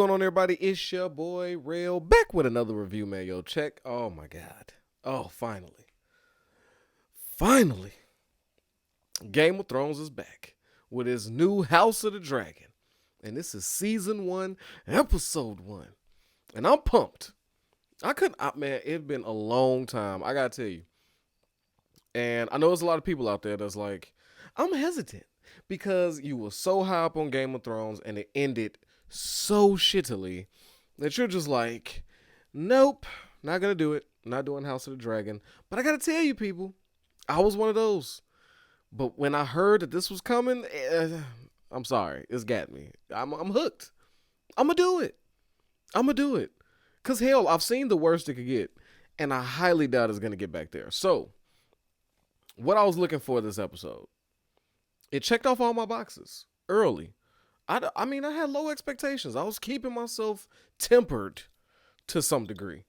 going on, everybody? It's your boy Rail back with another review, man. Yo, check. Oh my god. Oh, finally. Finally. Game of Thrones is back with its new House of the Dragon. And this is season 1, episode 1. And I'm pumped. Man, it's been a long time. I gotta tell you. And I know there's a lot of people out there that's like, I'm hesitant because you were so high up on Game of Thrones and it ended so shittily that you're just like, nope, not gonna do it. Not doing House of the Dragon. But I gotta tell you, people, I was one of those. But when I heard that this was coming, I'm sorry, it's got me. I'm hooked. I'm gonna do it. Cause hell, I've seen the worst it could get, and I highly doubt it's gonna get back there. So, what I was looking for this episode, it checked off all my boxes early. I mean, I had low expectations. I was keeping myself tempered to some degree,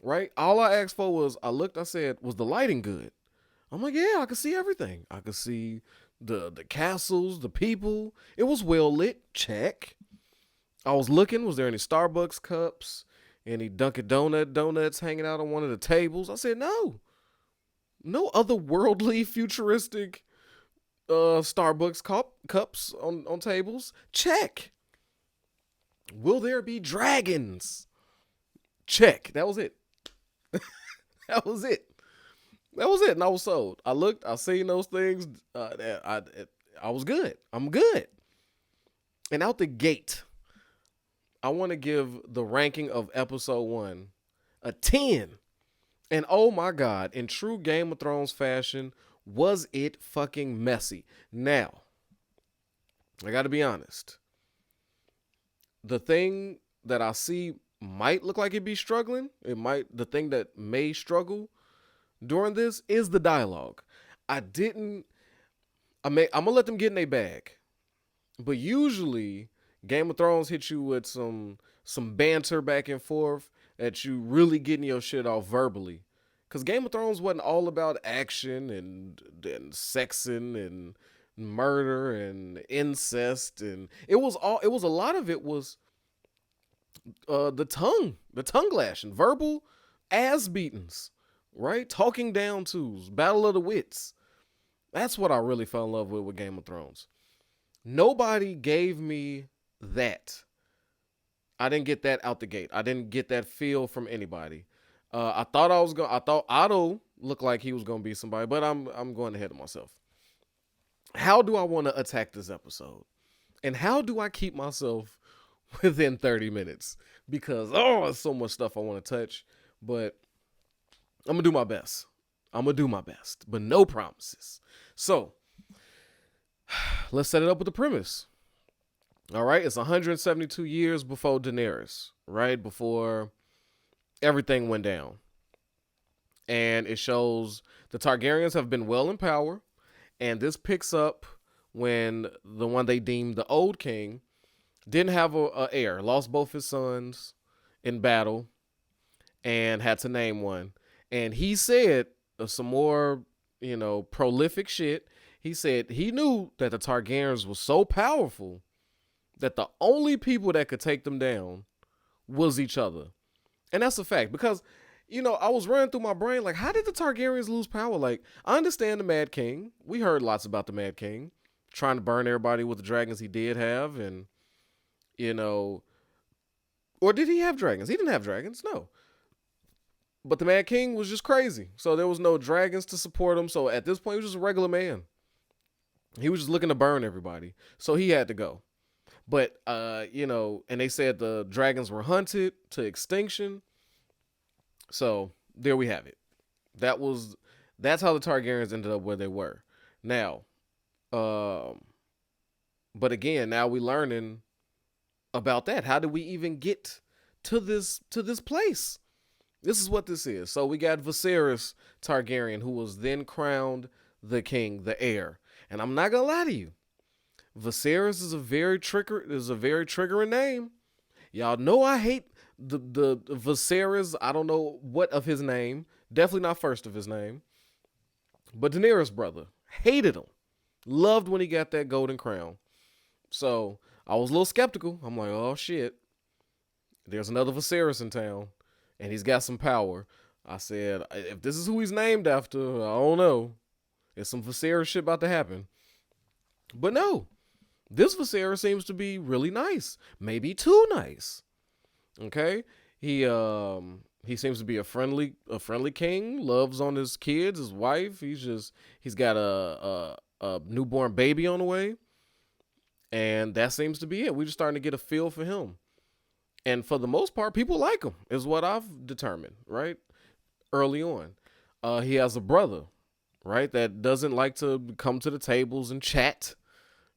right? All I asked for was, I said, was the lighting good? I'm like, yeah, I could see everything. I could see the castles, the people. It was well lit, check. I was looking, was there any Starbucks cups, any Dunkin' donuts hanging out on one of the tables? I said, no otherworldly, futuristic Starbucks cups on tables. Check. Will there be dragons? Check. That was it. That was it. And I was sold. I looked. I seen those things. I was good. I'm good. And out the gate, I want to give the ranking of episode 1 a 10. And oh my God, in true Game of Thrones fashion, was it fucking messy. Now, I got to be honest. The thing that I see might look like it be struggling. The thing that may struggle during this is the dialogue. I'm going to let them get in their bag. But usually, Game of Thrones hit you with some banter back and forth that you really getting your shit off verbally. Because Game of Thrones wasn't all about action and sexing and murder and incest. And it was a lot of it was the tongue lashing, verbal ass beatings, right? Talking down twos, battle of the wits. That's what I really fell in love with Game of Thrones. Nobody gave me that. I didn't get that out the gate. I didn't get that feel from anybody. I thought Otto looked like he was gonna be somebody, but I'm going ahead of myself. How do I want to attack this episode? And how do I keep myself within 30 minutes? Because there's so much stuff I want to touch, but I'm gonna do my best. But no promises. So let's set it up with the premise. All right, it's 172 years before Daenerys, right? Before everything went down. And it shows the Targaryens have been well in power. And this picks up when the one they deemed the old king didn't have a heir, lost both his sons in battle, and had to name one. And he said some more, prolific shit. He said he knew that the Targaryens were so powerful that the only people that could take them down was each other. And that's a fact because, I was running through my brain like, how did the Targaryens lose power? Like, I understand the Mad King. We heard lots about the Mad King trying to burn everybody with the dragons he did have. And, or did he have dragons? He didn't have dragons. No. But the Mad King was just crazy. So there was no dragons to support him. So at this point, he was just a regular man. He was just looking to burn everybody. So he had to go. But, and they said the dragons were hunted to extinction. So there we have it. That's how the Targaryens ended up where they were. Now, but again, now we learning about that. How did we even get to this place? This is what this is. So we got Viserys Targaryen, who was then crowned the king, the heir. And I'm not gonna lie to you. Viserys is a very triggering name. Y'all know I hate the Viserys. I don't know what of his name. Definitely not first of his name. But Daenerys' brother. Hated him. Loved when he got that golden crown. So I was a little skeptical. I'm like, oh shit, there's another Viserys in town, and he's got some power. I said, if this is who he's named after, I don't know. There's some Viserys shit about to happen. But no, this Viserys seems to be really nice. Maybe too nice. Okay? He seems to be a friendly king, loves on his kids, his wife. He's got a newborn baby on the way. And that seems to be it. We're just starting to get a feel for him. And for the most part, people like him, is what I've determined, right? Early on. He has a brother, right, that doesn't like to come to the tables and chat,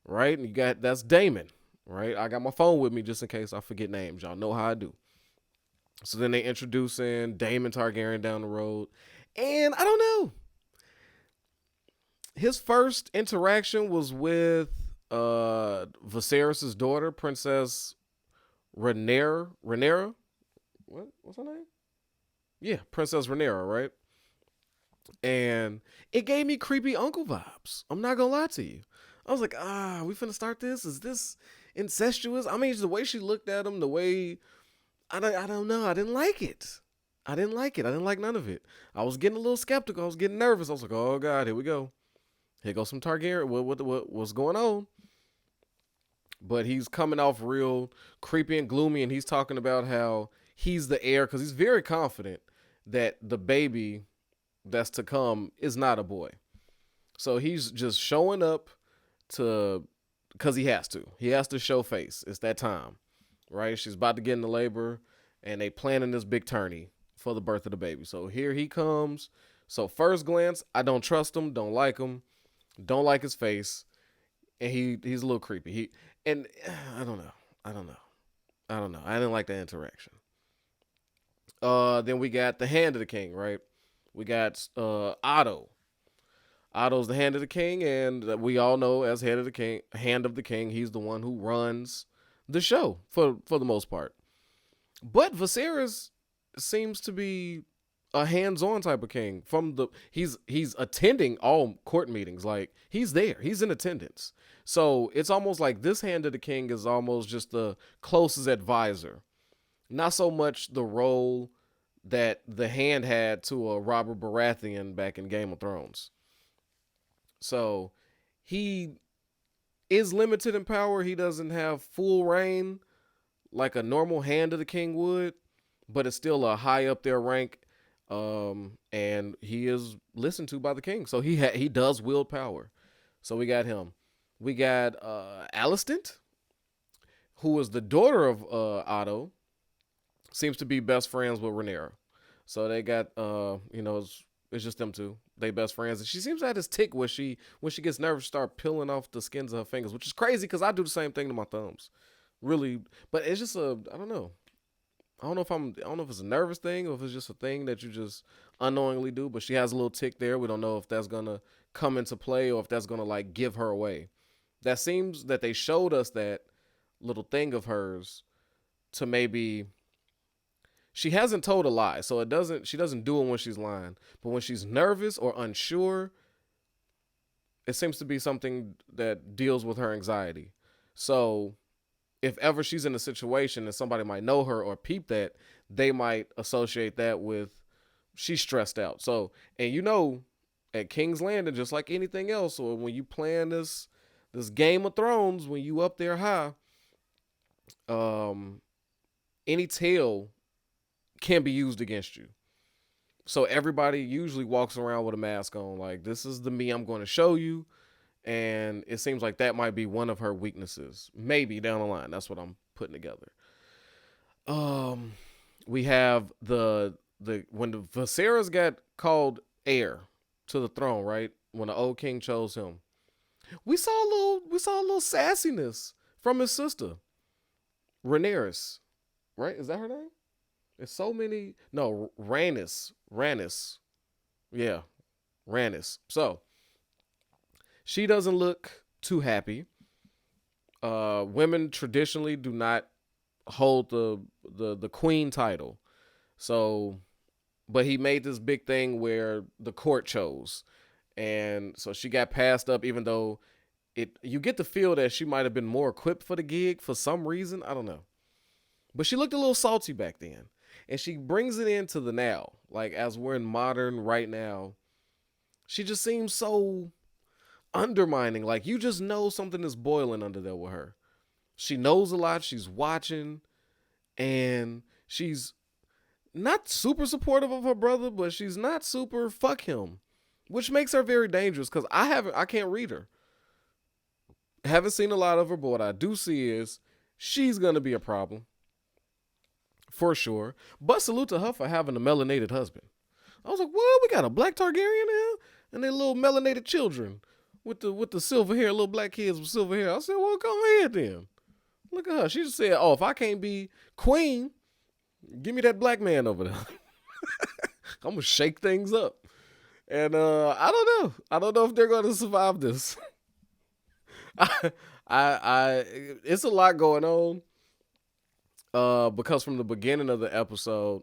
right? And that's Damon, right? I got my phone with me just in case I forget names. Y'all know how I do. So then they introduce in Damon Targaryen down the road. And I don't know. His first interaction was with Viserys' daughter, Princess Rhaenyra. What's her name? Yeah, Princess Rhaenyra, right? And it gave me creepy uncle vibes. I'm not gonna lie to you. I was like, we finna start this? Is this incestuous? I mean, the way she looked at him, the way I don't know. I didn't like it. I didn't like it. I didn't like none of it. I was getting a little skeptical. I was getting nervous. I was like, oh God, here we go. Here goes some Targaryen. What's going on? But he's coming off real creepy and gloomy, and he's talking about how he's the heir because he's very confident that the baby that's to come is not a boy. So he's just showing up because he has to. He has to show face. It's that time, right? She's about to get into labor, and they planning this big tourney for the birth of the baby. So here he comes. So first glance, I don't trust him, don't like him, don't like his face, and he's a little creepy. I don't know. I didn't like that interaction. Then we got the Hand of the King, right? We got Otto. Otto's the Hand of the King, and we all know as Hand of the King, he's the one who runs the show for the most part. But Viserys seems to be a hands-on type of king. He's attending all court meetings, like he's there, he's in attendance. So it's almost like this Hand of the King is almost just the closest advisor, not so much the role that the Hand had to a Robert Baratheon back in Game of Thrones. So he is limited in power. He doesn't have full reign like a normal Hand of the King would, but it's still a high up there rank. And he is listened to by the king. So he does wield power. So we got him. We got Alicent, who is the daughter of Otto, seems to be best friends with Rhaenyra. So they got it's just them two. They best friends. And she seems to have this tick where when she gets nervous, start peeling off the skins of her fingers, which is crazy because I do the same thing to my thumbs. Really, but it's just I don't know. I don't know if it's a nervous thing or if it's just a thing that you just unknowingly do, but she has a little tick there. We don't know if that's gonna come into play or if that's gonna like give her away. That seems that they showed us that little thing of hers to maybe she hasn't told a lie, so she doesn't do it when she's lying. But when she's nervous or unsure, it seems to be something that deals with her anxiety. So if ever she's in a situation and somebody might know her or peep that, they might associate that with she's stressed out. So, and at King's Landing, just like anything else, or when you plan this Game of Thrones, when you up there high, any tale can be used against you. So everybody usually walks around with a mask on, like, this is the me I'm going to show you. And it seems like that might be one of her weaknesses. Maybe down the line. That's what I'm putting together. We have when the Viserys got called heir to the throne, right? When the old king chose him, we saw a little sassiness from his sister, Rhaenyra, right? Is that her name? There's so many. No, Rhaenys. Yeah, Rhaenys. So she doesn't look too happy. Women traditionally do not hold the queen title. So, but he made this big thing where the court chose. And so she got passed up even though you get the feel that she might have been more equipped for the gig for some reason. I don't know. But she looked a little salty back then. And she brings it into the now. Like, as we're in modern right now, she just seems so undermining. Like, you just know something is boiling under there with her. She knows a lot. She's watching. And she's not super supportive of her brother, but she's not super fuck him. Which makes her very dangerous because I can't read her. Haven't seen a lot of her, but what I do see is she's going to be a problem. For sure. But salute to her for having a melanated husband. I was like, what? We got a black Targaryen now? And their little melanated children with the silver hair, little black kids with silver hair. I said, well, go ahead then. Look at her. She just said, oh, if I can't be queen, give me that black man over there. I'm going to shake things up. And I don't know. I don't know if they're going to survive this. It's a lot going on. Because from the beginning of the episode,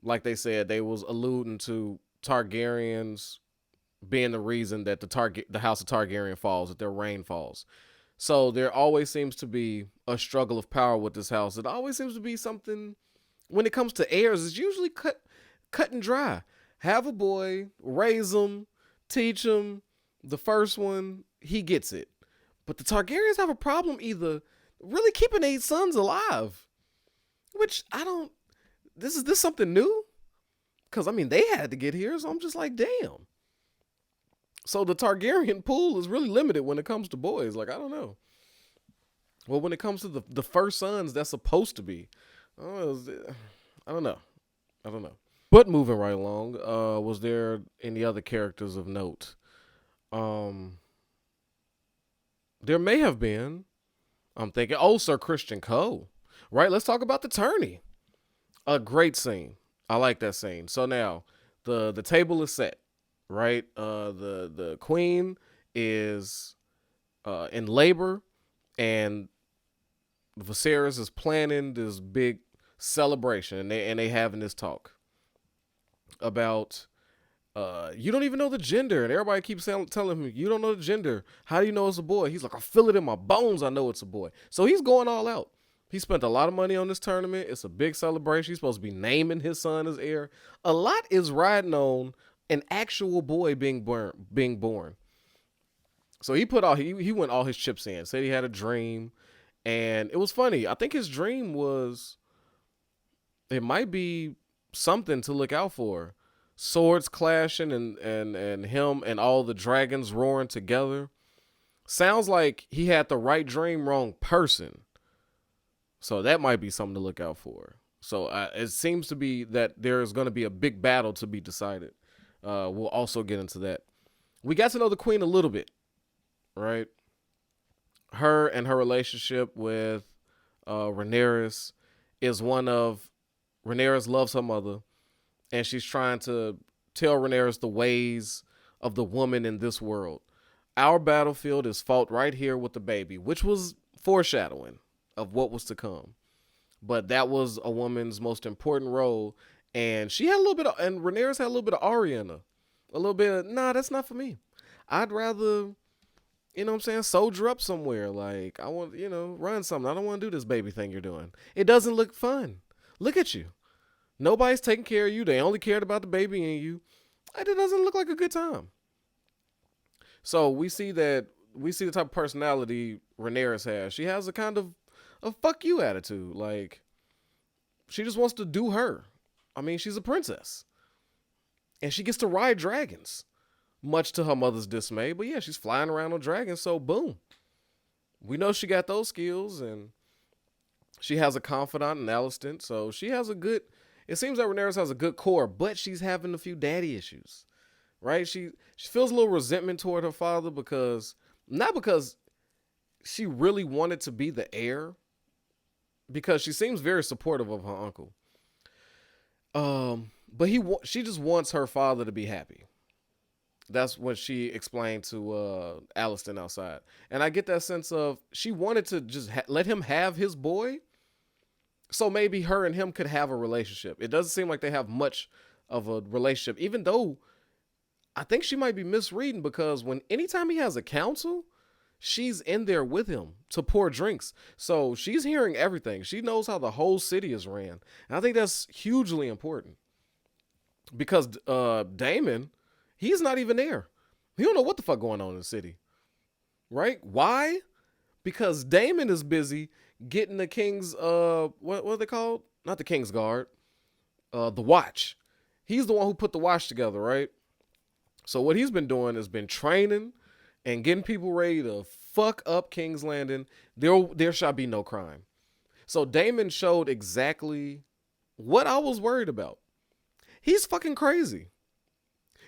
like they said, they was alluding to Targaryens being the reason that the House of Targaryen falls, that their reign falls. So there always seems to be a struggle of power with this house. It always seems to be something, when it comes to heirs, it's usually cut and dry. Have a boy, raise him, teach him. The first one, he gets it. But the Targaryens have a problem either really keeping 8 sons alive. Which is this something new? Because, I mean, they had to get here, so I'm just like, damn. So the Targaryen pool is really limited when it comes to boys. Like, I don't know. Well, when it comes to the first sons, that's supposed to be. I don't know. But moving right along, was there any other characters of note? There may have been. I'm thinking, Sir Christian Cole. Right, let's talk about the tourney. A great scene. I like that scene. So now, the table is set, right? The queen is in labor, and Viserys is planning this big celebration, and they having this talk about you don't even know the gender, and everybody keeps telling him, you don't know the gender. How do you know it's a boy? He's like, I feel it in my bones. I know it's a boy. So he's going all out. He spent a lot of money on this tournament. It's a big celebration. He's supposed to be naming his son as heir. A lot is riding on an actual boy being born. So he went all his chips in. Said he had a dream, and it was funny. I think his dream was, it might be something to look out for. Swords clashing and him and all the dragons roaring together. Sounds like he had the right dream, wrong person. So that might be something to look out for. So it seems to be that there is going to be a big battle to be decided. We'll also get into that. We got to know the queen a little bit, right? Her and her relationship with Rhaenyra is one of, Rhaenyra loves her mother, and she's trying to tell Rhaenyra the ways of the woman in this world. Our battlefield is fought right here with the baby, which was foreshadowing of what was to come. But that was a woman's most important role. And she had a little bit of, and Rhaenyra had a little bit of Arya in her. A little bit of, nah, that's not for me. I'd rather, you know what I'm saying, soldier up somewhere. Like, I want, run something. I don't want to do this baby thing you're doing. It doesn't look fun. Look at you. Nobody's taking care of you. They only cared about the baby and you. It doesn't look like a good time. So we see the type of personality Rhaenyra has. She has a kind of a fuck you attitude. Like, she just wants to do her. I mean, she's a princess. And she gets to ride dragons, much to her mother's dismay. But yeah, she's flying around on dragons, so boom. We know she got those skills, and she has a confidant in Alicent, so she has a good, it seems that Rhaenyra has a good core, but she's having a few daddy issues, right? She feels a little resentment toward her father not because she really wanted to be the heir, because she seems very supportive of her uncle. But she just wants her father to be happy. That's what she explained to Alicent outside. And I get that sense of she wanted to just let him have his boy, so maybe her and him could have a relationship. It doesn't seem like they have much of a relationship, even though I think she might be misreading, because anytime he has a council, she's in there with him to pour drinks. So she's hearing everything. She knows how the whole city is ran. And I think that's hugely important because Damon, he's not even there. He don't know what the fuck going on in the city, right? Why? Because Damon is busy getting the king's what are they called? Not the king's guard, the watch. He's the one who put the watch together, right? So what he's been doing has been training and getting people ready to fuck up King's Landing. There shall be no crime. So Damon showed exactly what I was worried about. He's fucking crazy.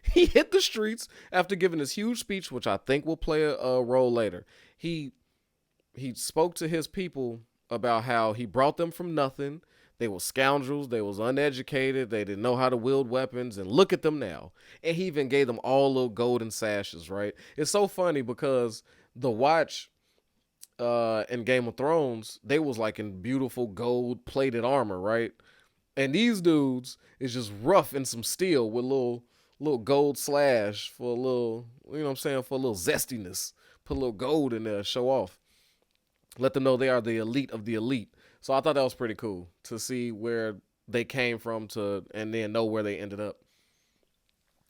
He hit the streets after giving his huge speech, which I think will play a role later. He spoke to his people about how he brought them from nothing. They were scoundrels. They was uneducated. They didn't know how to wield weapons. And look at them now. And he even gave them all little golden sashes, right? It's so funny because the watch in Game of Thrones, they was like in beautiful gold plated armor, right? And these dudes is just rough in some steel with little gold slash for a little, you know what I'm saying, for a little zestiness. Put a little gold in there, show off. Let them know they are the elite of the elite. So I thought that was pretty cool to see where they came from and then know where they ended up.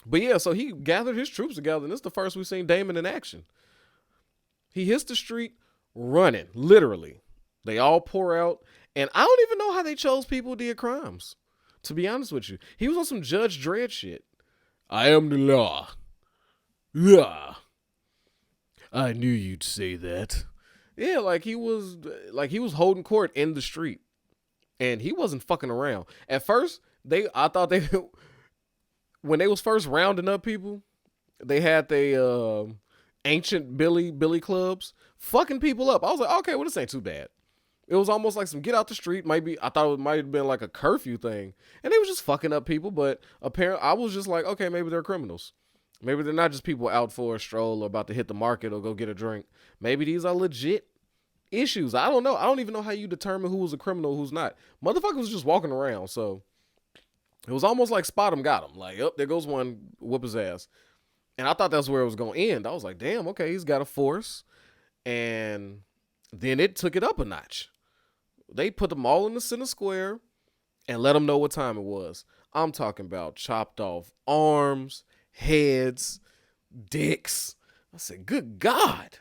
But yeah, so he gathered his troops together, and this is the first we've seen Damon in action. He hits the street running, literally. They all pour out, and I don't even know how they chose people who did crimes, to be honest with you. He was on some Judge Dredd shit. I am the law. Yeah. I knew you'd say that. Yeah, like he was holding court in the street, and he wasn't fucking around. At first, I thought when they was first rounding up people, they had the ancient Billy clubs fucking people up. I was like, okay, well, this ain't too bad. It was almost like some get out the street. I thought it might have been like a curfew thing, and they was just fucking up people. But apparently, I was just like, okay, maybe they're criminals. Maybe they're not just people out for a stroll or about to hit the market or go get a drink. Maybe these are legit issues. I don't know. I don't even know how you determine who was a criminal, who's not. Motherfucker was just walking around, so it was almost like spot him, got him. Like, there goes one, whoop his ass. And I thought that's where it was going to end. I was like, damn, okay, he's got a force. And then it took it up a notch. They put them all in the center square and let them know what time it was. I'm talking about chopped off arms, heads, dicks. I said, good God.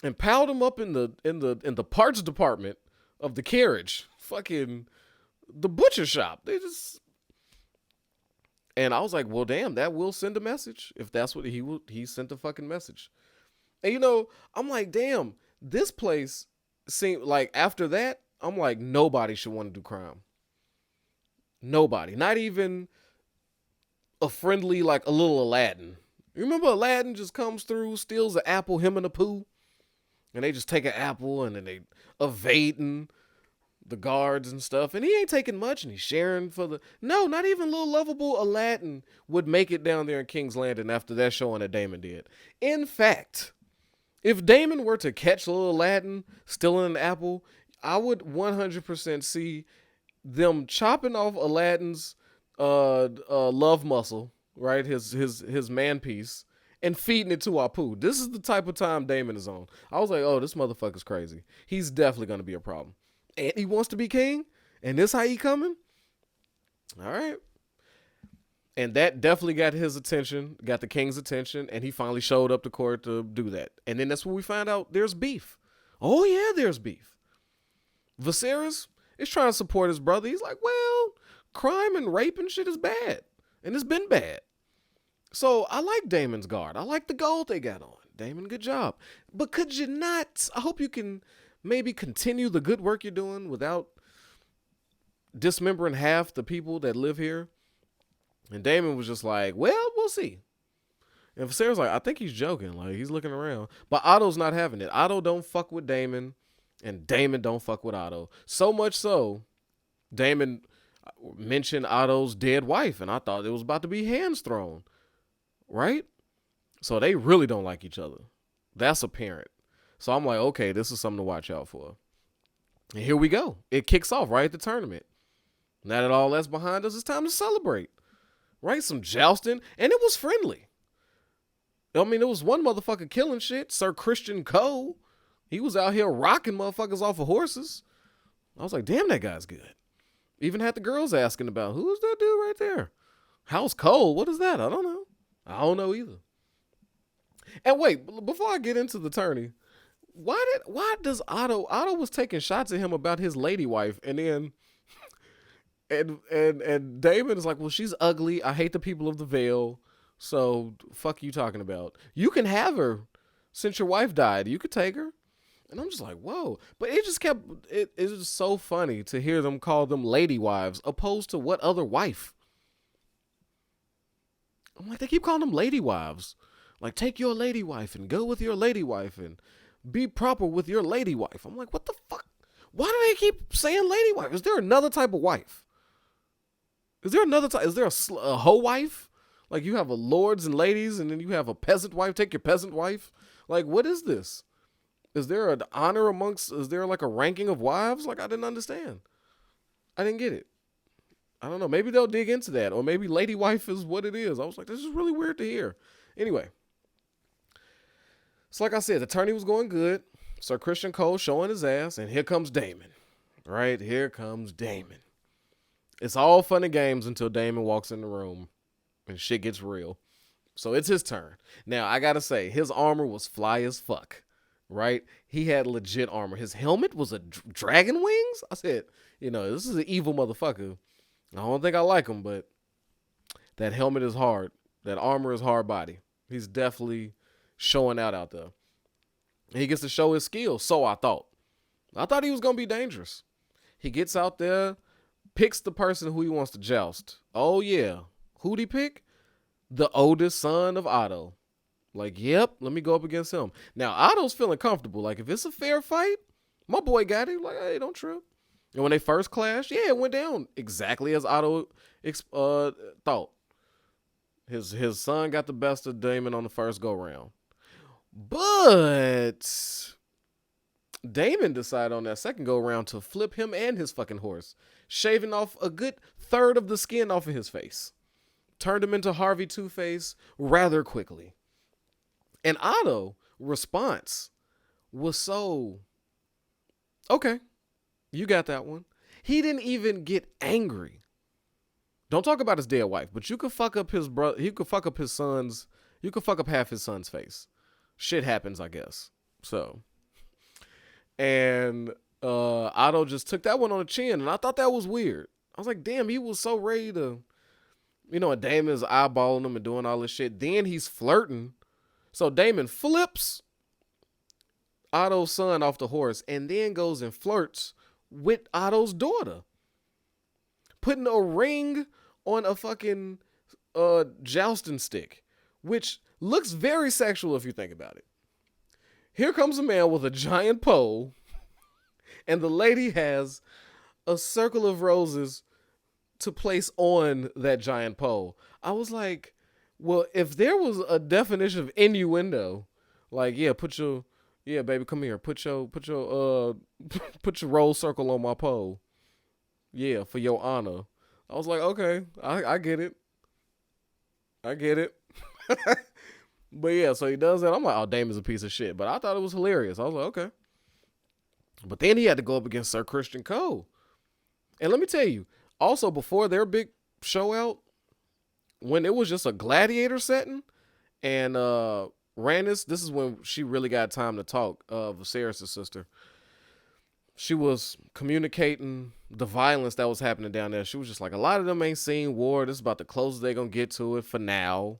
And piled them up in the parts department of the carriage. Fucking the butcher shop. And I was like, well, damn, that will send a message. If that's what he sent a fucking message. And I'm like, damn, this place seemed like after that, I'm like, nobody should want to do crime. Nobody. Not even a friendly, like a little Aladdin. You remember Aladdin just comes through, steals an apple, him and the poo? And they just take an apple and then they evading the guards and stuff. And he ain't taking much and he's sharing no, not even little lovable Aladdin would make it down there in King's Landing after that showing that Damon did. In fact, if Damon were to catch little Aladdin stealing an apple, I would 100% see them chopping off Aladdin's love muscle, right? His man piece. And feeding it to Apu. This is the type of time Damon is on. I was like, oh, this motherfucker's crazy. He's definitely going to be a problem. And he wants to be king? And this how he coming? All right. And that definitely got his attention, got the king's attention, and he finally showed up to court to do that. And then that's when we find out there's beef. Oh, yeah, there's beef. Viserys is trying to support his brother. He's like, well, crime and rape and shit is bad. And it's been bad. So I like Damon's guard. I like the gold they got on. Damon, good job. But could you not, I hope you can maybe continue the good work you're doing without dismembering half the people that live here. And Damon was just like, well, we'll see. And Viserys like, I think he's joking. Like, he's looking around. But Otto's not having it. Otto don't fuck with Damon. And Damon don't fuck with Otto. So much so, Damon mentioned Otto's dead wife. And I thought it was about to be hands thrown. Right? So they really don't like each other. That's apparent. So I'm like, okay, this is something to watch out for. And here we go. It kicks off right at the tournament. Now that all that's behind us, it's time to celebrate. Right? Some jousting. And it was friendly. I mean, there was one motherfucker killing shit, Sir Christian Cole. He was out here rocking motherfuckers off of horses. I was like, damn, that guy's good. Even had the girls asking about, who's that dude right there? House Cole, what is that? I don't know. I don't know either. And wait, before I get into the tourney, why does Otto was taking shots at him about his lady wife, and then and Damon is like, well, she's ugly. I hate the people of the Vale. So fuck you talking about. You can have her since your wife died. You could take her. And I'm just like, whoa. But it just kept it was so funny to hear them call them lady wives opposed to what other wife? I'm like, they keep calling them lady wives. Like, take your lady wife and go with your lady wife and be proper with your lady wife. I'm like, what the fuck? Why do they keep saying lady wife? Is there another type of wife? Is there another type? Is there a hoe wife? Like, you have a lords and ladies, and then you have a peasant wife. Take your peasant wife. Like, what is this? Is there an honor amongst? Is there like a ranking of wives? Like, I didn't understand. I didn't get it. I don't know. Maybe they'll dig into that, or maybe lady wife is what it is. I was like, this is really weird to hear. Anyway, so like I said, the tourney was going good. Sir Christian Cole showing his ass, and here comes Damon. Right here comes Damon. It's all fun and games until Damon walks in the room and shit gets real. So it's his turn. Now, I gotta say, his armor was fly as fuck, right? He had legit armor. His helmet was a dragon wings? I said, this is an evil motherfucker. I don't think I like him, but that helmet is hard. That armor is hard body. He's definitely showing out there. And he gets to show his skills, so I thought. I thought he was going to be dangerous. He gets out there, picks the person who he wants to joust. Oh, yeah. Who'd he pick? The oldest son of Otto. Like, yep, let me go up against him. Now, Otto's feeling comfortable. Like, if it's a fair fight, my boy got it. Like, hey, don't trip. And when they first clashed, yeah, it went down exactly as Otto thought. His son got the best of Damon on the first go-round. But Damon decided on that second go-round to flip him and his fucking horse, shaving off a good third of the skin off of his face. Turned him into Harvey Two-Face rather quickly. And Otto's response was so, okay, you got that one. He didn't even get angry. Don't talk about his dead wife, but you could fuck up his brother. You could fuck up his son's. You could fuck up half his son's face. Shit happens, I guess. So, and Otto just took that one on the chin, and I thought that was weird. I was like, damn, he was so ready to, and Damon's eyeballing him and doing all this shit. Then he's flirting. So Damon flips Otto's son off the horse and then goes and flirts with Otto's daughter, putting a ring on a fucking jousting stick, which looks very sexual if you think about it. Here comes a man with a giant pole, and the lady has a circle of roses to place on that giant pole. I was like, well, if there was a definition of innuendo, like, yeah, baby, come here, put your roll circle on my pole. Yeah, for your honor. I was like, okay, I get it. I get it. But yeah, so he does that. I'm like, oh, Damon's a piece of shit. But I thought it was hilarious. I was like, okay. But then he had to go up against Sir Christian Cole. And let me tell you, also before their big show out, when it was just a gladiator setting, and Rhaenys, this is when she really got time to talk, Viserys' sister. She was communicating the violence that was happening down there. She was just like, a lot of them ain't seen war. This is about the closest they're going to get to it for now.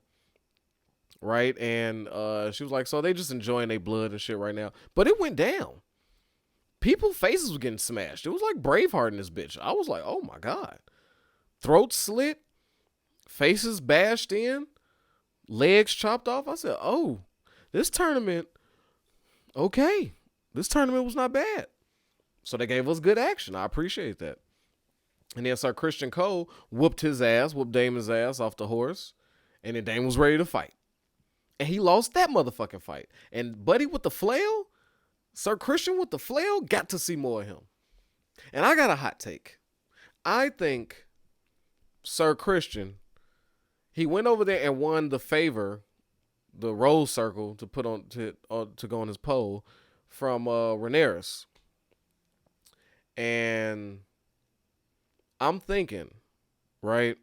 Right? And she was like, so they just enjoying their blood and shit right now. But it went down. People's faces were getting smashed. It was like Braveheart in this bitch. I was like, oh my God. Throats slit. Faces bashed in. Legs chopped off. I said, oh, this tournament, okay. This tournament was not bad. So they gave us good action. I appreciate that. And then Sir Christian Cole whooped Damon's ass off the horse. And then Damon was ready to fight. And he lost that motherfucking fight. And Buddy with the flail, Sir Christian with the flail, got to see more of him. And I got a hot take. I think Sir Christian, he went over there and won the favor the rose circle to put on to go on his pole from Rhaenyra. And I'm thinking, right?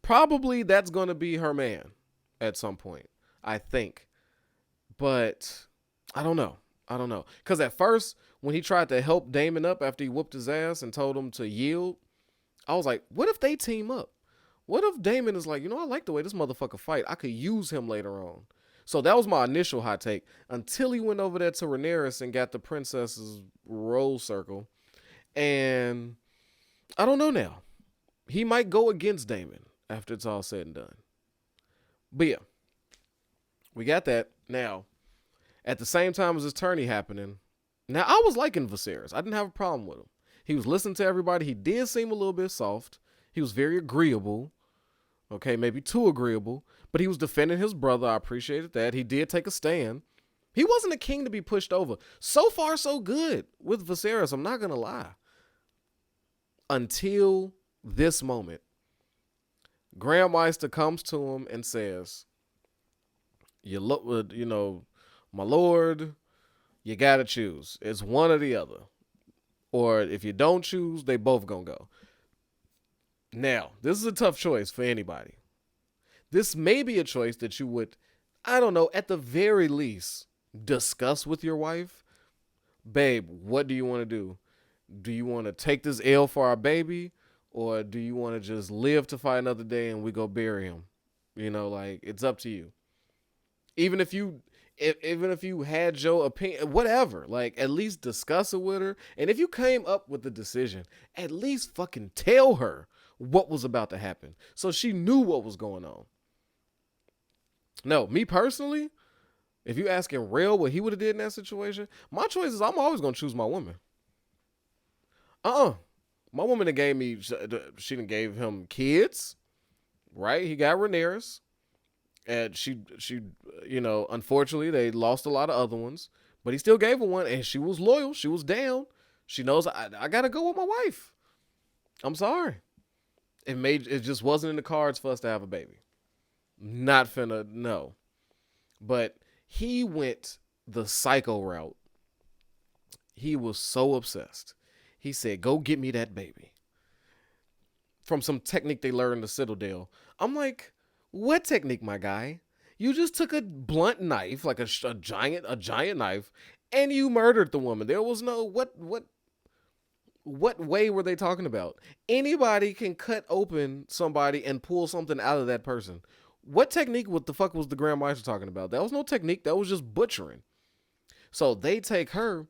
Probably that's going to be her man at some point, I think. But I don't know. I don't know. Because at first, when he tried to help Damon up after he whooped his ass and told him to yield, I was like, what if they team up? What if Damon is like, I like the way this motherfucker fight. I could use him later on. So that was my initial hot take until he went over there to Rhaenyra and got the princess's rose circle. And I don't know now. He might go against Damon after it's all said and done. But yeah, we got that. Now, at the same time as this tourney happening, now I was liking Viserys. I didn't have a problem with him. He was listening to everybody. He did seem a little bit soft. He was very agreeable. Okay, maybe too agreeable. But he was defending his brother. I appreciated that. He did take a stand. He wasn't a king to be pushed over. So far, so good with Viserys. I'm not going to lie. Until this moment. Graham Meister comes to him and says, you look, my lord, you got to choose. It's one or the other. Or if you don't choose, they both going to go. Now, this is a tough choice for anybody. This may be a choice that you would, I don't know, at the very least, discuss with your wife. Babe, what do you want to do? Do you want to take this L for our baby? Or do you want to just live to fight another day and we go bury him? It's up to you. Even if you had your opinion, whatever, at least discuss it with her. And if you came up with the decision, at least fucking tell her what was about to happen so she knew what was going on. No, me personally, if you asking Rail what he would have did in that situation, my choice is I'm always going to choose my woman. My woman that gave me, she done gave him kids, right? He got Rhaenyra. And she, unfortunately, they lost a lot of other ones. But he still gave her one, and she was loyal. She was down. She knows I got to go with my wife. I'm sorry. It just wasn't in the cards for us to have a baby. Not finna, no. But he went the psycho route. He was so obsessed. He said, go get me that baby. From some technique they learned in the Citadel. I'm like, what technique, my guy? You just took a blunt knife, like a giant knife, and you murdered the woman. There was no, what way were they talking about? Anybody can cut open somebody and pull something out of that person. What technique, what the fuck was the Grand Master talking about? That was no technique. That was just butchering. So they take her,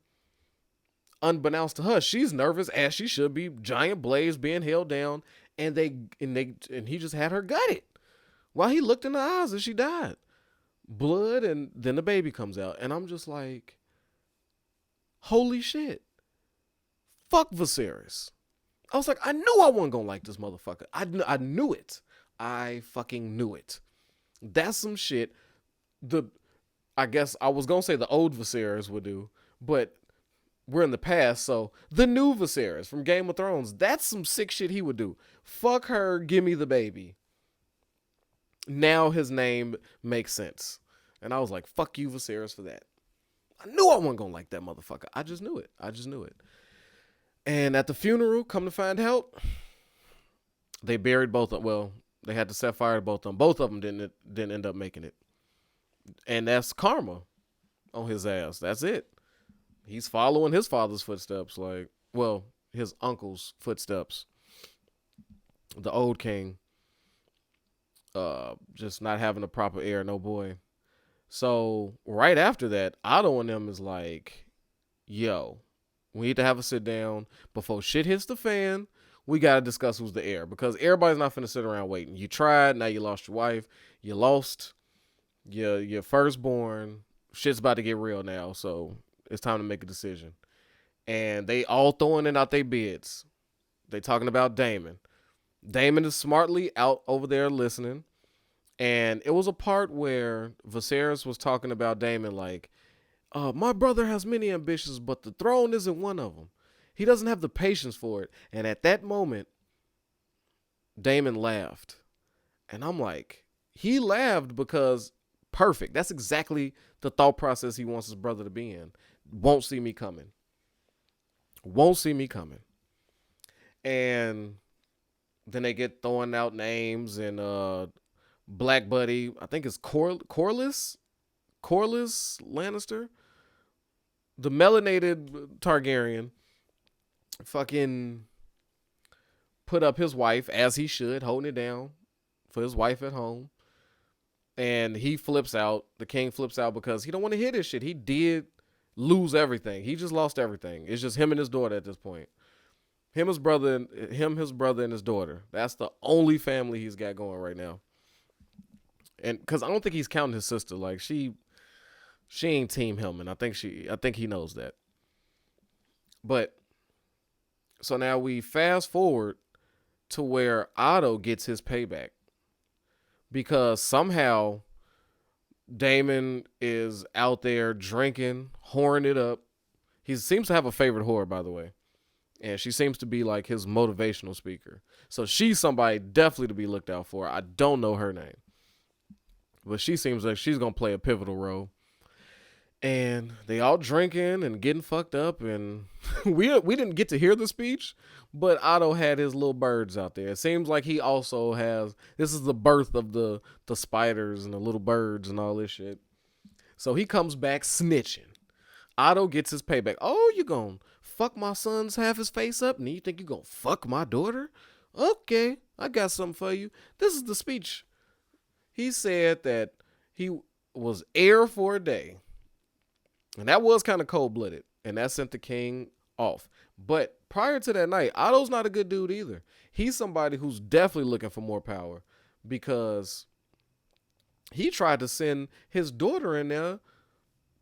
unbeknownst to her, she's nervous as she should be. Giant blades being held down, and he just had her gutted while he looked in the eyes as she died. Blood, and then the baby comes out, and I'm just like, holy shit. Fuck Viserys. I was like, I knew I wasn't gonna like this motherfucker. I knew it. I fucking knew it. That's some shit I guess I was gonna say the old Viserys would do, but we're in the past, so the new Viserys from Game of Thrones, that's some sick shit he would do. Fuck her, give me the baby. Now his name makes sense. And I was like, fuck you, Viserys, for that. I knew I wasn't gonna like that motherfucker. I just knew it. And at the funeral, come to find out, they buried both of them. Well, they had to set fire to both of them. Both of them didn't end up making it. And that's karma on his ass. That's it. He's following his father's footsteps, his uncle's footsteps. The old king, just not having a proper heir, no boy. So right after that, Otto and them is like, yo, we need to have a sit down before shit hits the fan. We got to discuss who's the heir, because everybody's not finna sit around waiting. You tried, now you lost your wife. You lost your firstborn. Shit's about to get real now, so it's time to make a decision. And they all throwing it out their bids. They talking about Damon. Damon is smartly out over there listening. And it was a part where Viserys was talking about Damon like, my brother has many ambitions, but the throne isn't one of them. He doesn't have the patience for it. And at that moment, Damon laughed. And I'm like, he laughed because perfect. That's exactly the thought process he wants his brother to be in. Won't see me coming. Won't see me coming. And then they get throwing out names, and Black Buddy, I think it's Corlys Lannister, the melanated Targaryen, fucking put up his wife, as he should, holding it down for his wife at home. And he flips out. The king flips out because he don't want to hear this shit. He did lose everything. He just lost everything. It's just him and his daughter at this point. His brother, and his daughter. That's the only family he's got going right now. And because I don't think he's counting his sister. Like she ain't team him, and I think he knows that. But so now we fast forward to where Otto gets his payback, because somehow Damon is out there drinking, whoring it up. He seems to have a favorite whore, by the way. And she seems to be like his motivational speaker. So she's somebody definitely to be looked out for. I don't know her name, but she seems like she's going to play a pivotal role. And they all drinking and getting fucked up. And we didn't get to hear the speech, but Otto had his little birds out there. It seems like he also has, this is the birth of the spiders and the little birds and all this shit. So he comes back snitching. Otto gets his payback. Oh, you gonna fuck my son's half his face up? And you think you gonna fuck my daughter? Okay, I got something for you. This is the speech. He said that he was heir for a day. And that was kind of cold-blooded. And that sent the king off. But prior to that night, Otto's not a good dude either. He's somebody who's definitely looking for more power, because he tried to send his daughter in there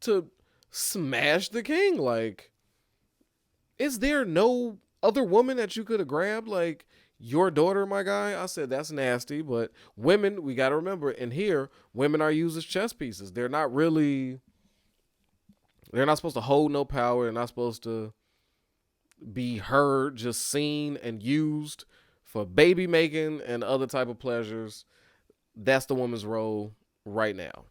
to smash the king. Like, is there no other woman that you could have grabbed? Like, your daughter, my guy? I said, that's nasty. But women, we got to remember, in here, women are used as chess pieces. They're not supposed to hold no power. They're not supposed to be heard, just seen and used for baby making and other type of pleasures. That's the woman's role right now.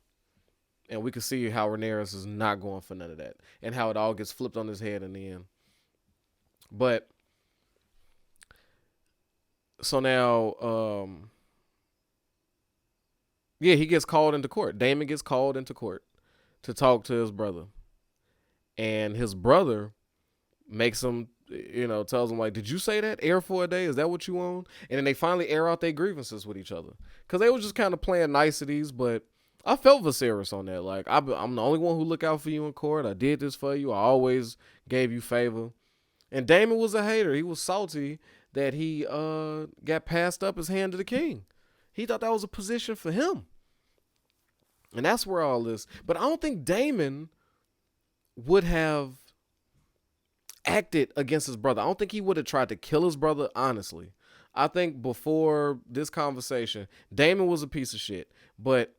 And we can see how Rhaenyra is not going for none of that, and how it all gets flipped on his head in the end. But so now, he gets called into court. Damon gets called into court to talk to his brother. And his brother makes him, tells him, like, did you say that? Air for a day? Is that what you want? And then they finally air out their grievances with each other. Because they were just kind of playing niceties, but I felt Viserys on that. Like, I'm the only one who look out for you in court. I did this for you. I always gave you favor. And Damon was a hater. He was salty that he got passed up his hand to the king. He thought that was a position for him. And that's where all this. But I don't think Damon would have acted against his brother. I don't think he would have tried to kill his brother, honestly. I think before this conversation, Damon was a piece of shit, but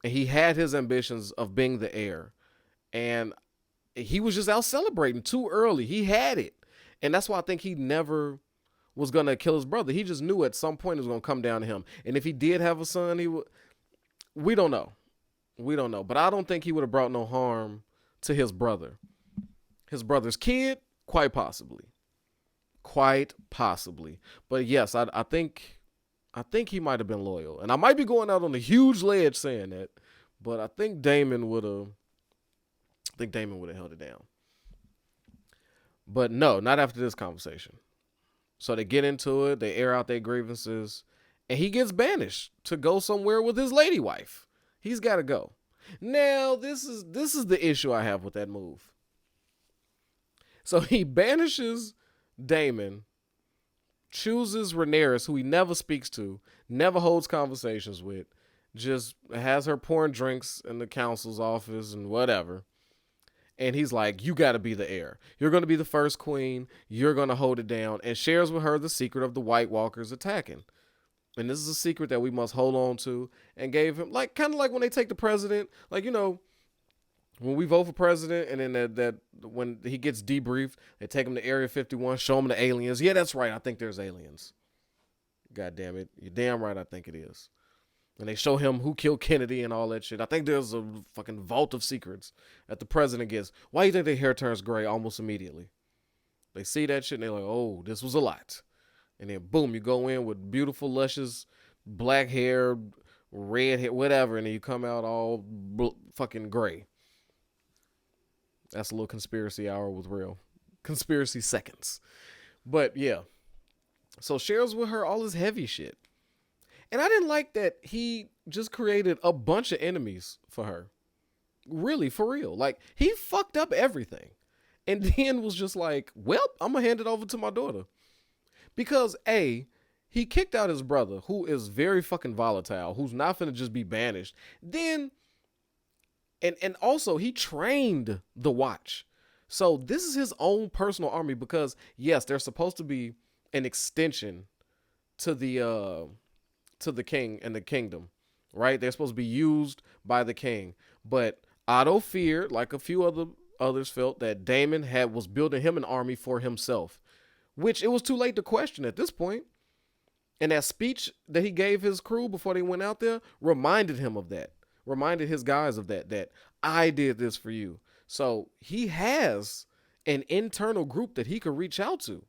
he had his ambitions of being the heir, and he was just out celebrating too early. He had it, and that's why I think he never was going to kill his brother. He just knew at some point it was going to come down to him, and if he did have a son, we don't know. But I don't think he would have brought no harm to his brother. His brother's kid, quite possibly. But yes, I think he might have been loyal. And I might be going out on a huge ledge saying that, but I think Damon would have held it down. But no, not after this conversation. So they get into it, they air out their grievances, and he gets banished to go somewhere with his lady wife. He's got to go. Now, this is the issue I have with that move. So he banishes Damon, chooses Rhaenyra, who he never speaks to, never holds conversations with, just has her pouring drinks in the council's office and whatever. And he's like, you got to be the heir. You're going to be the first queen. You're going to hold it down, and shares with her the secret of the White Walkers attacking. And this is a secret that we must hold on to, and gave him, like, kind of like when they take the president, like, when we vote for president, and then that when he gets debriefed, they take him to Area 51, show him the aliens. Yeah, that's right. I think there's aliens. God damn it. You're damn right. I think it is. And they show him who killed Kennedy and all that shit. I think there's a fucking vault of secrets that the president gets. Why do you think their hair turns gray almost immediately? They see that shit and they're like, oh, this was a lot. And then boom, you go in with beautiful, luscious, black hair, red hair, whatever, and then you come out all fucking gray. That's a little conspiracy hour with real conspiracy seconds. But yeah. So shares with her all his heavy shit. And I didn't like that he just created a bunch of enemies for her. Really, for real. Like, he fucked up everything. And then was just like, well, I'm going to hand it over to my daughter. Because, A, he kicked out his brother, who is very fucking volatile, who's not finna just be banished. Then, and also, he trained the Watch. So this is his own personal army because, yes, they're supposed to be an extension to the king and the kingdom, right? They're supposed to be used by the king. But Otto feared, like a few others felt, that Damon was building him an army for himself, which it was too late to question at this point. And that speech that he gave his crew before they went out there reminded him of that, reminded his guys of that I did this for you. So he has an internal group that he could reach out to,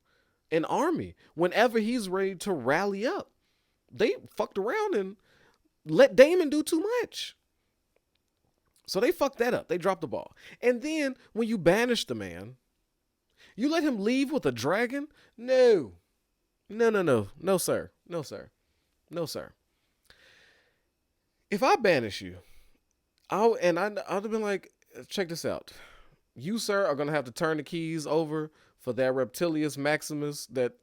an army, whenever he's ready to rally up. They fucked around and let Damon do too much. So they fucked that up. They dropped the ball. And then when you banish the man, you let him leave with a dragon? No. No, sir. No, sir. No, sir. If I banish you, I'd have been like, check this out. You, sir, are going to have to turn the keys over for that Reptilius Maximus, that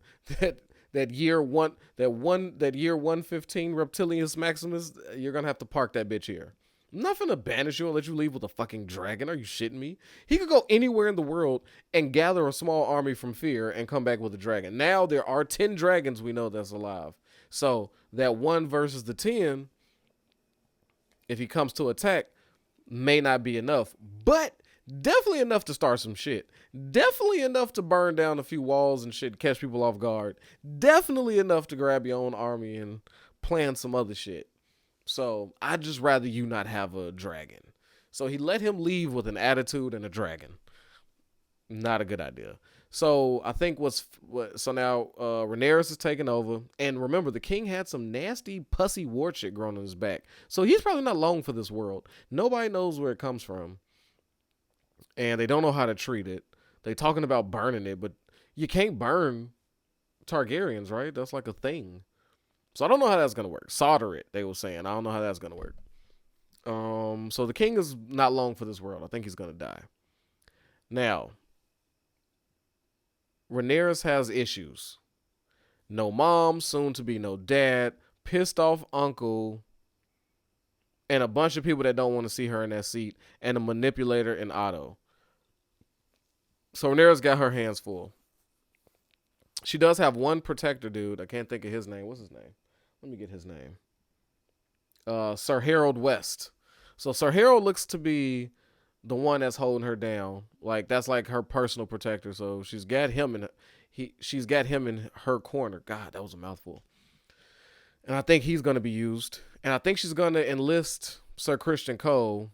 year 115 Reptilius Maximus. You're going to have to park that bitch here. I'm not finna banish you and let you leave with a fucking dragon. Are you shitting me? He could go anywhere in the world and gather a small army from fear and come back with a dragon. Now there are 10 dragons we know that's alive. So that 1 versus the 10, if he comes to attack, may not be enough. But definitely enough to start some shit. Definitely enough to burn down a few walls and shit, catch people off guard. Definitely enough to grab your own army and plan some other shit. So I'd just rather you not have a dragon. So he let him leave with an attitude and a dragon. Not a good idea. So I think so now Rhaenyra is taking over. And remember, the king had some nasty pussy war shit growing on his back. So he's probably not long for this world. Nobody knows where it comes from. And they don't know how to treat it. They talking about burning it, but you can't burn Targaryens, right? That's like a thing. So I don't know how that's going to work. Solder it, they were saying. I don't know how that's going to work. So the king is not long for this world. I think he's going to die. Now, Rhaenyra has issues. No mom, soon to be no dad, pissed off uncle, and a bunch of people that don't want to see her in that seat, and a manipulator in Otto. So Rhaenyra's got her hands full. She does have one protector dude. I can't think of his name. What's his name? Let me get his name. Sir Harold West. So Sir Harold looks to be the one that's holding her down. Like, that's like her personal protector. So she's got him in her corner. God, that was a mouthful. And I think he's going to be used. And I think she's going to enlist Sir Christian Cole.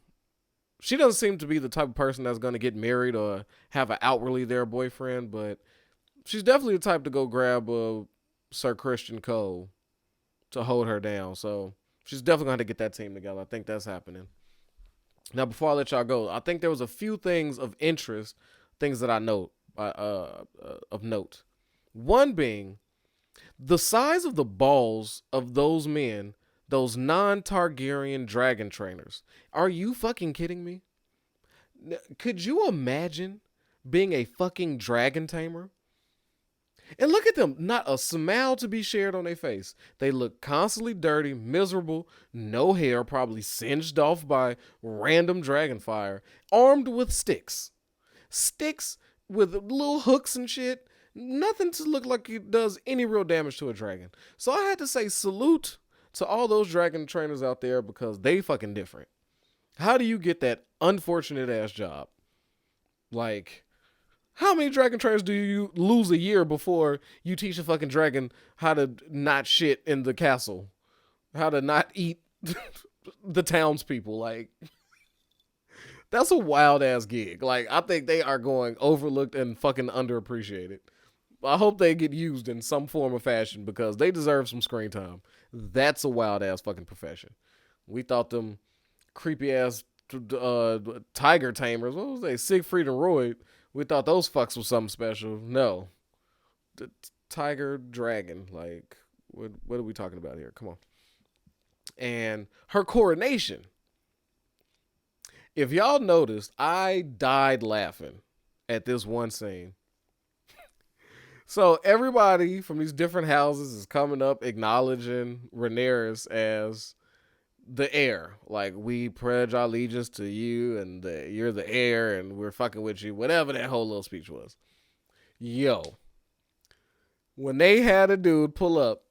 She doesn't seem to be the type of person that's going to get married or have an outwardly there boyfriend, but she's definitely the type to go grab Sir Christian Cole to hold her down. So she's definitely going to get that team together. I think that's happening. Now, before I let y'all go, I think there was a few things of interest, things that I note of note. One being the size of the balls of those men, those non-Targaryen dragon trainers. Are you fucking kidding me? Could you imagine being a fucking dragon tamer? And look at them, not a smile to be shared on their face. They look constantly dirty, miserable, no hair, probably singed off by random dragon fire, armed with sticks. Sticks with little hooks and shit. Nothing to look like it does any real damage to a dragon. So I had to say salute to all those dragon trainers out there because they fucking different. How do you get that unfortunate ass job? Like, how many dragon trainers do you lose a year before you teach a fucking dragon how to not shit in the castle? How to not eat the townspeople. Like, that's a wild ass gig. Like, I think they are going overlooked and fucking underappreciated. I hope they get used in some form or fashion because they deserve some screen time. That's a wild ass fucking profession. We thought them creepy ass tiger tamers, what was they, Siegfried and Roy, we thought those fucks was something special. No, the tiger dragon. Like, what are we talking about here? Come on. And her coronation. If y'all noticed, I died laughing at this one scene. So everybody from these different houses is coming up acknowledging Rhaenyra as the heir. Like, we pledge our allegiance to you and you're the heir and we're fucking with you. Whatever that whole little speech was. Yo. When they had a dude pull up,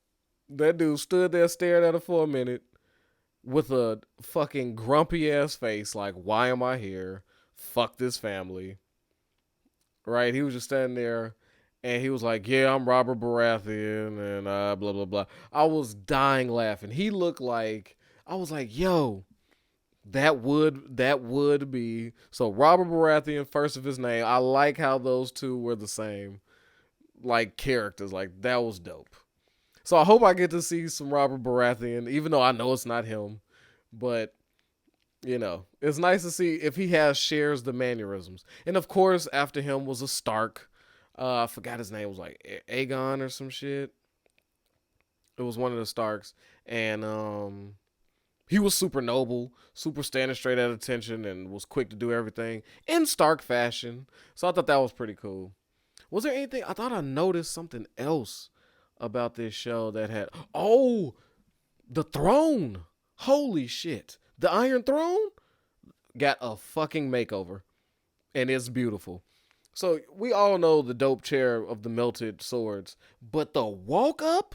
that dude stood there staring at her for a minute with a fucking grumpy ass face like, why am I here? Fuck this family. Right? He was just standing there and he was like, yeah, I'm Robert Baratheon and blah, blah, blah. I was dying laughing. He looked like, I was like, yo, that would be. So Robert Baratheon, first of his name. I like how those two were the same, like, characters. Like, that was dope. So I hope I get to see some Robert Baratheon, even though I know it's not him. But, you know, it's nice to see if he shares the mannerisms. And of course, after him was a Stark. I forgot his name. It was like Aegon or some shit. It was one of the Starks. And he was super noble, super standing straight at attention, and was quick to do everything in Stark fashion. So I thought that was pretty cool. Was there anything? I thought I noticed something else about this show that had... Oh, the throne. Holy shit. The Iron Throne got a fucking makeover. And it's beautiful. So we all know the dope chair of the melted swords. But the walk up?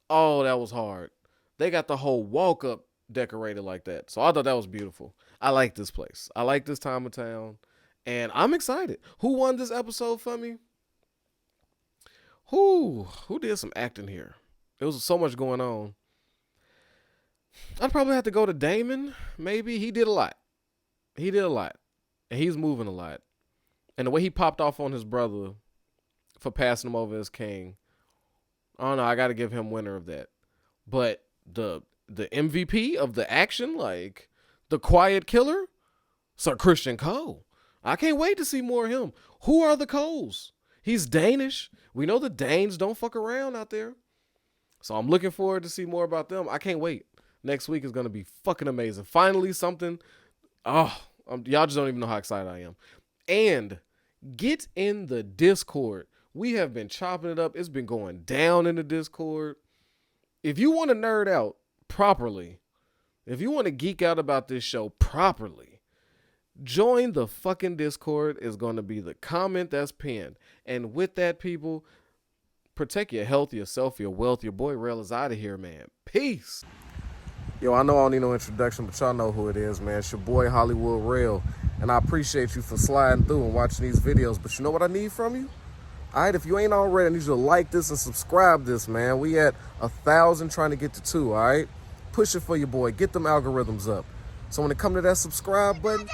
Oh, that was hard. They got the whole walk up decorated like that. So I thought that was beautiful. I like this place. I like this time of town. And I'm excited. Who won this episode for me? Who did some acting here? There was so much going on. I'd probably have to go to Damon. Maybe. He did a lot. And he's moving a lot. And the way he popped off on his brother for passing him over as king. I don't know. I got to give him winner of that. But the MVP of the action, like the quiet killer, Sir Christian Cole. I can't wait to see more of him. Who are the Coles? He's Danish. We know the Danes don't fuck around out there. So I'm looking forward to see more about them. I can't wait. Next week is going to be fucking amazing. Finally something. Y'all just don't even know how excited I am. And get in the Discord. We have been chopping it up. It's been going down in the Discord. If you want to nerd out properly, if you want to geek out about this show properly, join the fucking Discord. Is going to be the comment that's pinned. And with that, people, protect your health, yourself, your wealth. Your boy Rail is out of here, man. Peace. Yo, I know I don't need no introduction, but y'all know who it is, man. It's your boy Hollywood Rail. And I appreciate you for sliding through and watching these videos. But you know what I need from you? All right, if you ain't already, I need you to like this and subscribe this, man. We at 1,000 trying to get to 2, all right? Push it for your boy. Get them algorithms up. So when it come to that subscribe button,